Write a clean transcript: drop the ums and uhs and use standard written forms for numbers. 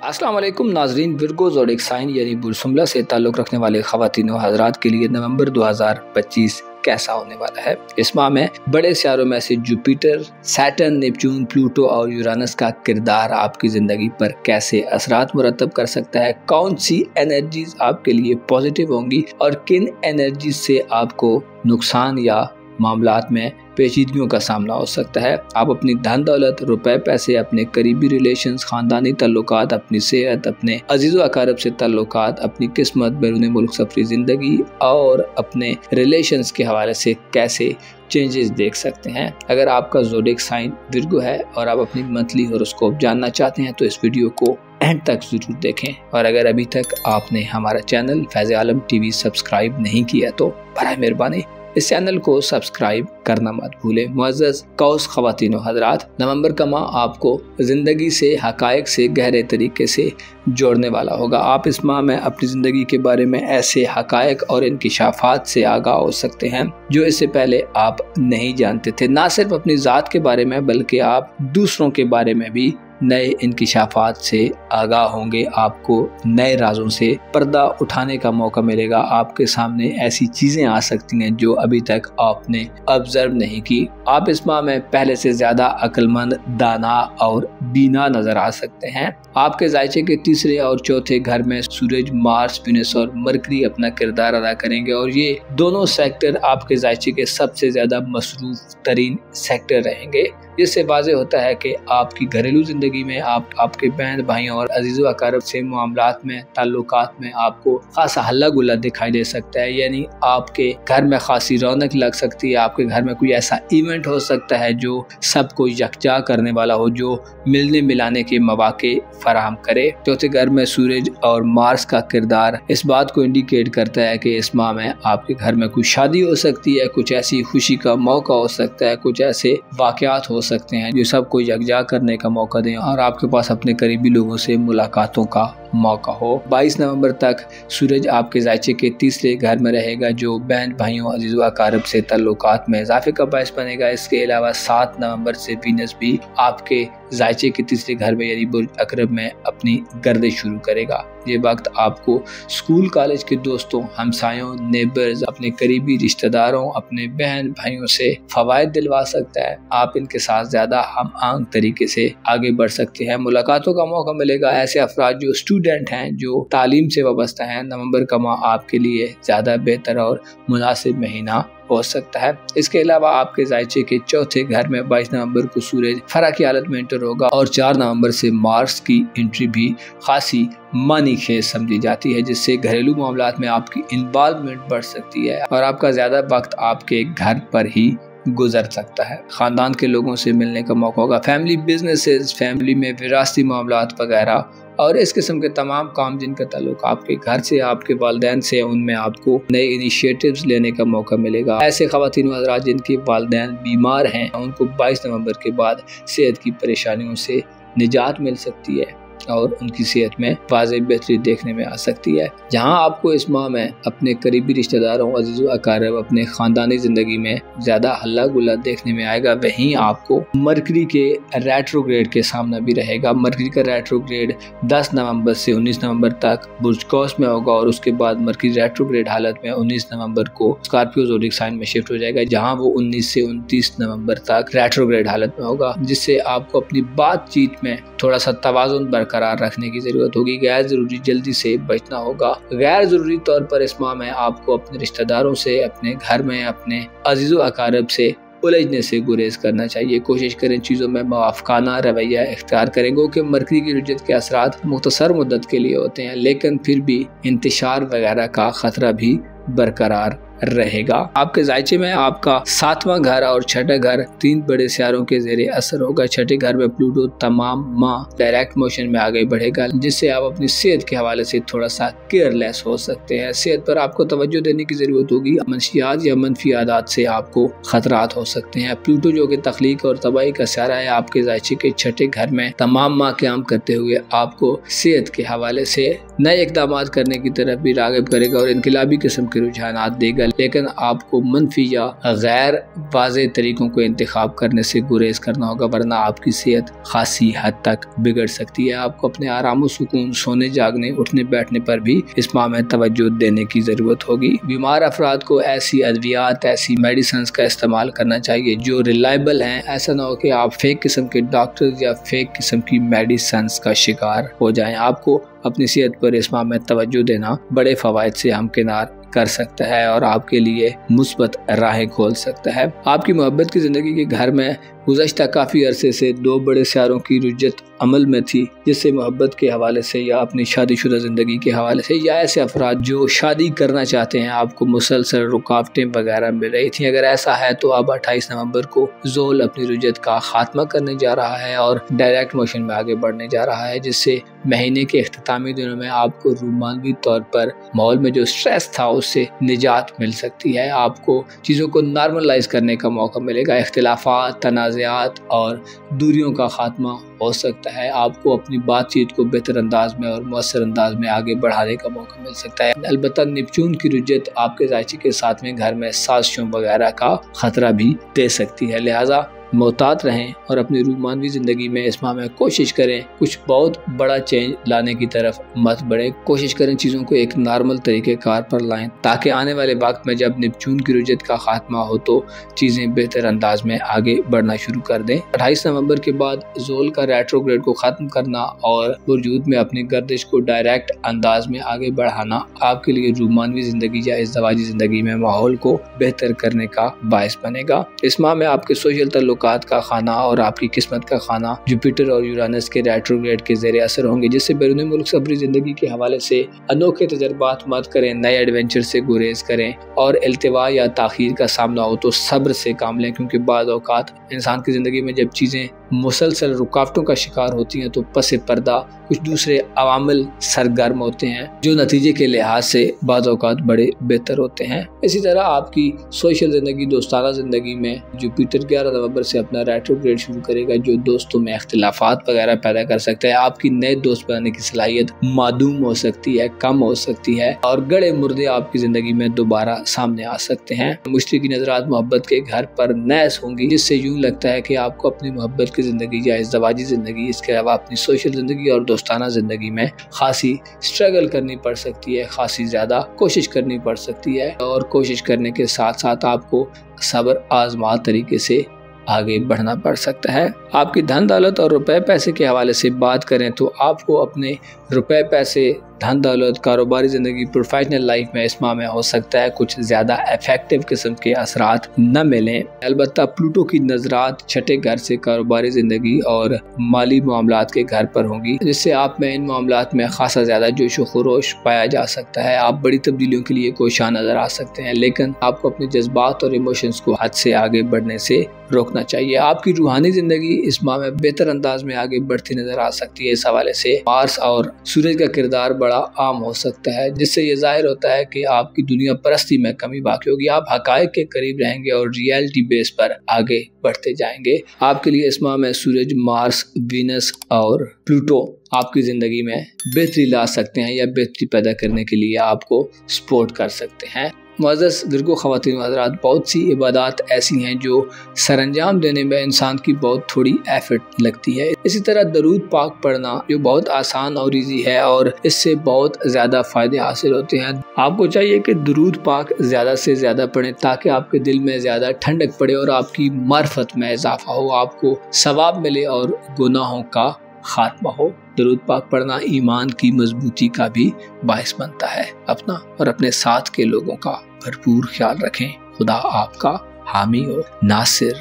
अस्सलाम वालेकुम नाजरीन। विर्गो ज़ोडिक साइन यानी बुरसुमला से ताल्लुक़ रखने वाले ख़वातीन व हज़रात के लिए नवंबर 2025 कैसा होने वाला है। इस माह में बड़े सितारों में से जुपिटर, सैटर्न, नेपच्यून, प्लूटो और यूरानस का किरदार आपकी ज़िंदगी पर कैसे असरात मुरतब कर सकता है, कौन सी एनर्जीज आपके लिए पॉजिटिव होंगी और किन एनर्जीज से आपको नुकसान या मामलात में पेचीदगियों का सामना हो सकता है। आप अपनी धन दौलत, रुपए पैसे, अपने करीबी रिलेशंस, खानदानी ताल्लुकात, अपनी सेहत, अपने अजीज़ व अकारब से ताल्लुकात, अपनी किस्मत, बैरून मुल्क सफरी ज़िंदगी और अपने रिलेशंस के हवाले से कैसे चेंजेस देख सकते हैं। अगर आपका ज़ोडिक साइन विर्गो है और आप अपनी मंथली हॉरोस्कोप जानना चाहते हैं तो इस वीडियो को एंड तक जरूर देखें। और अगर अभी तक आपने हमारा चैनल फैज़ आलम टीवी सब्सक्राइब नहीं किया तो बराए मेहरबानी इस चैनल को सब्सक्राइब करना मत भूलें। मुअज़्ज़ज़ कौस ख़वातीन व हज़रात, नवंबर का माह आपको ज़िंदगी से, हक़ाइक़ से गहरे तरीके से जोड़ने वाला होगा। आप इस माह में अपनी ज़िंदगी के बारे में ऐसे हक़ाइक़ और इंकिशाफ़ात से आगाह हो सकते हैं जो इससे पहले आप नहीं जानते थे। ना सिर्फ अपनी ज़ात के बारे में बल्कि आप दूसरों के बारे में भी नए इंकिशाफात से आगाह होंगे। आपको नए राजों से पर्दा उठाने का मौका मिलेगा। आपके सामने ऐसी चीज़ें आ सकती हैं जो अभी तक आपने ऑब्जर्व नहीं की। आप इस माह में पहले से ज़्यादा अक्लमंद, दाना और बीना नज़र आ सकते हैं। आपके जायचे के तीसरे और चौथे घर में सूरज, मार्स, वीनस और मरकरी अपना किरदार अदा करेंगे और ये दोनों सेक्टर आपके जायचे के सबसे ज़्यादा मसरूफ तरीन सेक्टर रहेंगे। जिससे वाज़ेह होता है कि आपकी घरेलू ज़िंदगी में आपके बहन भाइयों और अजीज़ व अकारब से मामलात में, ताल्लुकात में आपको खासा हल्ला गुल्ला दिखाई दे सकता है। यानी आपके घर में खासी रौनक लग सकती है। आपके घर में कोई ऐसा इवेंट हो सकता है जो सबको यकजा करने वाला हो, जो मिलने मिलाने के मौके फराहम करे। चौथे घर में सूरज और मार्स का किरदार इस बात को इंडिकेट करता है कि इस माह में आपके घर में कुछ शादी हो सकती है, कुछ ऐसी खुशी का मौका हो सकता है, कुछ ऐसे वाक़यात हो सकते हैं जो सबको यकजा करने का मौका दें और आपके पास अपने करीबी लोगों से मुलाकातों का मौका हो। 22 नवंबर तक सूरज आपके जायचे के तीसरे घर में रहेगा जो बहन भाइयों, अजीज़ व अकारब से ताल्लुकात में इजाफे का बायस बनेगा। इसके अलावा 7 नवंबर से वीनस भी आपके जायचे के तीसरे घर में यानी बुर्ज अकरब में अपनी गर्दिश शुरू करेगा। ये वक्त आपको स्कूल कॉलेज के दोस्तों, हमसायों, नेबर्स, अपने करीबी रिश्तेदारों, अपने बहन भाइयों से फवायद दिलवा सकता है। आप इनके साथ ज़्यादा हम आंग तरीके से आगे बढ़ सकते हैं। मुलाकातों का मौका मिलेगा। ऐसे अफराद जो स्टूडेंट हैं, जो तालीम से वाबस्ता हैं, नवंबर का माह आपके लिए ज़्यादा बेहतर और मुनासिब महीना हो सकता है। इसके अलावा आपके जायचे के चौथे घर में 22 नवंबर को सूरज फरा की हालत में एंटर होगा और 4 नवंबर से मार्स की एंट्री भी खासी मानी खेज समझी जाती है, जिससे घरेलू मामलात में आपकी इन्वॉल्वमेंट बढ़ सकती है और आपका ज़्यादा वक्त आपके घर पर ही गुजर सकता है। खानदान के लोगों से मिलने का मौका होगा। फैमिली बिजनेसेस, फैमिली में विरासती मामलात वगैरह और इस किस्म के तमाम काम जिनका ताल्लुक आपके घर से, आपके वालिदैन से, उनमें आपको नए इनिशिएटिव्स लेने का मौका मिलेगा। ऐसे ख़वातीन व हज़रात जिनके वालिदैन बीमार हैं उनको 22 नवंबर के बाद सेहत की परेशानियों से निजात मिल सकती है और उनकी सेहत में वाज़ेह बेहतरी देखने में आ सकती है। जहां आपको इस माह में अपने करीबी रिश्तेदारों, अजीज़ व अकारब, अपने ख़ानदानी ज़िंदगी में ज़्यादा हल्ला गुल्ला देखने में आएगा, वहीं आपको मरकरी के रेट्रोग्रेड के सामना भी रहेगा। मरकरी का रेट्रोग्रेड 10 नवंबर से 19 नवंबर तक बुर्ज कौस में होगा और उसके बाद मरकरी रेट्रोग्रेड हालत में 19 नवंबर को स्कॉर्पियो ज़ोडिक साइन में शिफ्ट हो जाएगा, जहाँ वो 19 से 29 नवंबर तक रेट्रोग्रेड हालत में होगा, जिससे आपको अपनी बातचीत में थोड़ा सा तवाज़ुन करार रखने की जरूरत होगी। गैर जरूरी जल्दी से बचना होगा। गैर जरूरी तौर पर इस माह में आपको अपने रिश्तेदारों से, अपने घर में, अपने अजीज़ो अकारब से उलझने से गुरेज करना चाहिए। कोशिश करें चीज़ों में मवाफ़काना रवैया इख्तियार करें, क्योंकि मरकरी की रुजत के असरात मुख्तसर मुद्दत के लिए होते हैं, लेकिन फिर भी इंतशार वगैरह का खतरा भी बरकरार रहेगा। आपके जायचे में आपका 7वां घर और छठा घर 3 बड़े सितारों के ज़ेरे असर होगा। छठे घर में प्लूटो तमाम माह डायरेक्ट मोशन में आगे बढ़ेगा, जिससे आप अपनी सेहत के हवाले से थोड़ा सा केयरलेस हो सकते हैं। सेहत पर आपको तवज्जो देने की जरूरत होगी। मंशियात या मनफी आदात से आपको खतरात हो सकते हैं। प्लूटो जो कि तख्लीक और तबाही का सितारा है, आपके जायचे के छठे घर में तमाम माह क़याम करते हुए आपको सेहत के हवाले से नए इक़दामात करने की तरफ भी राग़िब करेगा और इनकलाबी किस्म के रुझानात देगा। लेकिन आपको मनफी या गैर वाज़ेह तरीकों को इंतखाब करने से गुरेज करना होगा, वरना आपकी सेहत खासी हद तक बिगड़ सकती है। आपको अपने आराम और सुकून, सोने जागने, उठने बैठने पर भी इस माह में तवज्जो देने की ज़रूरत होगी। बीमार अफराद को ऐसी अद्वियात, ऐसी मेडिसिन का इस्तेमाल करना चाहिए जो रिलायबल हैं। ऐसा ना हो कि आप फेक किस्म के डॉक्टर्स या फेक किस्म की मेडिसिन का शिकार हो जाएं। आपको अपनी सेहत पर इस माह में तवज्जो देना बड़े फ़वाइद से हमकिनार कर सकता है और आपके लिए मुस्बत राहें खोल सकता है। आपकी मोहब्बत की ज़िंदगी के घर में गुज़श्ता काफ़ी अरसे से दो बड़े सियारों की रुजत अमल में थी, जिससे मोहब्बत के हवाले से या अपनी शादीशुदा ज़िंदगी के हवाले से या ऐसे अफराद जो शादी करना चाहते हैं आपको मुसलसल रुकावटें वगैरह मिल रही थी। अगर ऐसा है तो अब 28 नवंबर को ज़ोल अपनी रुजत का खात्मा करने जा रहा है और डायरेक्ट मोशन में आगे बढ़ने जा रहा है, जिससे महीने के इख्तितामी दिनों में आपको रूमानवी तौर पर माहौल में जो स्ट्रेस था उससे निजात मिल सकती है। आपको चीज़ों को नॉर्मलाइज करने का मौका मिलेगा। इख्तिलाफात, तनाज़ात और दूरियों का खात्मा हो सकता है। आपको अपनी बातचीत को बेहतर अंदाज में और मौसर अंदाज में आगे बढ़ाने का मौका मिल सकता है। अलबत्ता नेपच्यून की रुजत आपके जायचे के साथ में घर में साजिशों वगैरह का खतरा भी दे सकती है, लिहाजा मोहतात रहें और अपनी रूमानवी ज़िंदगी में इस माह में कोशिश करें कुछ बहुत बड़ा चेंज लाने की तरफ मत बढ़ें। कोशिश करें चीज़ों को एक नॉर्मल तरीके कार पर लाएं, ताकि आने वाले वक्त में जब नेपच्यून की रुजत का खात्मा हो तो चीज़ें बेहतर अंदाज में आगे बढ़ना शुरू कर दें। 28 नवंबर के बाद ज़ोल का रेट्रोग्रेड को ख़त्म करना और वजूद में अपनी गर्दिश को डायरेक्ट अंदाज में आगे बढ़ाना आपके लिए रूमानवी ज़िंदगी या इज़्दिवाजी ज़िंदगी में माहौल को बेहतर करने का बायस बनेगा। इस माह में आपके सोशल तल्लुकात का खाना और आपकी किस्मत का खाना जुपिटर और यूरानस के रेट्रोग्रेड के ज़ेरे असर होंगे, जिससे बैरून मुल्क सफरी ज़िंदगी के हवाले से अनोखे तजर्बात मत करें, नए एडवेंचर से गुरेज करें और इल्तिवा या ताखीर का सामना हो तो सब्र से काम लें, क्योंकि बाद औकात इंसान की ज़िंदगी में जब चीज़ें मुसलसल रुकावटों का शिकार होती हैं तो पसे पर्दा कुछ दूसरे अवामिल सरगर्म होते हैं जो नतीजे के लिहाज से बाद औकात बड़े बेहतर होते हैं। इसी तरह आपकी सोशल ज़िंदगी, दोस्ताना ज़िंदगी में जुपिटर 11 नवंबर से अपना रेट्रोग्रेड शुरू करेगा, जो दोस्तों में इख्तिलाफात वगैरह पैदा कर सकता है। आपकी नए दोस्त बनाने की सलाहियत मादूम हो सकती है, कम हो सकती है और गड़े मुर्दे आपकी ज़िंदगी में दोबारा सामने आ सकते हैं। मुश्तरी की नजरात मोहब्बत के घर पर नैस होंगी, जिससे यूँ लगता है कि आपको अपनी मोहब्बत की ज़िंदगी या इज़्दिवाजी ज़िंदगी, इसके अलावा अपनी सोशल ज़िंदगी और दोस्ताना ज़िंदगी में खासी स्ट्रगल करनी पड़ सकती है, खासी ज़्यादा कोशिश करनी पड़ सकती है और कोशिश करने के साथ साथ आपको सब्र आज़मा तरीके से आगे बढ़ना पड़ सकता है। आपकी धन दौलत और रुपए पैसे के हवाले से बात करें तो आपको अपने रुपए पैसे, धन दौलत, कारोबारी ज़िंदगी, प्रोफेशनल लाइफ में इस माह में हो सकता है कुछ ज़्यादा इफेक्टिव किस्म के असरात न मिलें। अलबत्ता प्लूटो की नजरात छठे घर से कारोबारी ज़िंदगी और माली मामलात के घर पर होंगी, जिससे आप में इन मामलात में खासा ज़्यादा जोश व खरोश पाया जा सकता है। आप बड़ी तब्दीलियों के लिए कोशिश नज़र आ सकते हैं, लेकिन आपको अपने जज्बात और इमोशंस को हद से आगे बढ़ने से रोकना चाहिए। आपकी रूहानी ज़िंदगी इस माह में बेहतर अंदाज में आगे बढ़ती नज़र आ सकती है। इस हवाले से मार्स और सूरज का किरदार बड़ा आम हो सकता है, जिससे ये जाहिर होता है कि आपकी दुनिया परस्ती में कमी बाकी होगी। आप हकायक के करीब रहेंगे और रियलिटी बेस पर आगे बढ़ते जाएंगे। आपके लिए इस माह में सूरज, मार्स, वीनस और प्लूटो आपकी ज़िंदगी में बेहतरी ला सकते हैं या बेहतरी पैदा करने के लिए आपको सपोर्ट कर सकते हैं। मुअज़्ज़ज़ विर्गो ख़वातीन व हज़रात, बहुत सी इबादत ऐसी हैं जो सरअंजाम देने में इंसान की बहुत थोड़ी एफर्ट लगती है। इसी तरह दरूद पाक पढ़ना जो बहुत आसान और ईजी है और इससे बहुत ज़्यादा फ़ायदे हासिल होते हैं। आपको चाहिए कि दरूद पाक ज़्यादा से ज़्यादा पढ़ें ताकि आपके दिल में ज़्यादा ठंडक पड़े और आपकी मार्फत में इजाफा हो, आपको सवाब मिले और गुनाहों का खात्मा हो। दरूद पाक पढ़ना ईमान की मजबूती का भी बायस बनता है। अपना और अपने साथ के लोगों का भरपूर ख्याल रखें। खुदा आपका हामी हो, नासिर।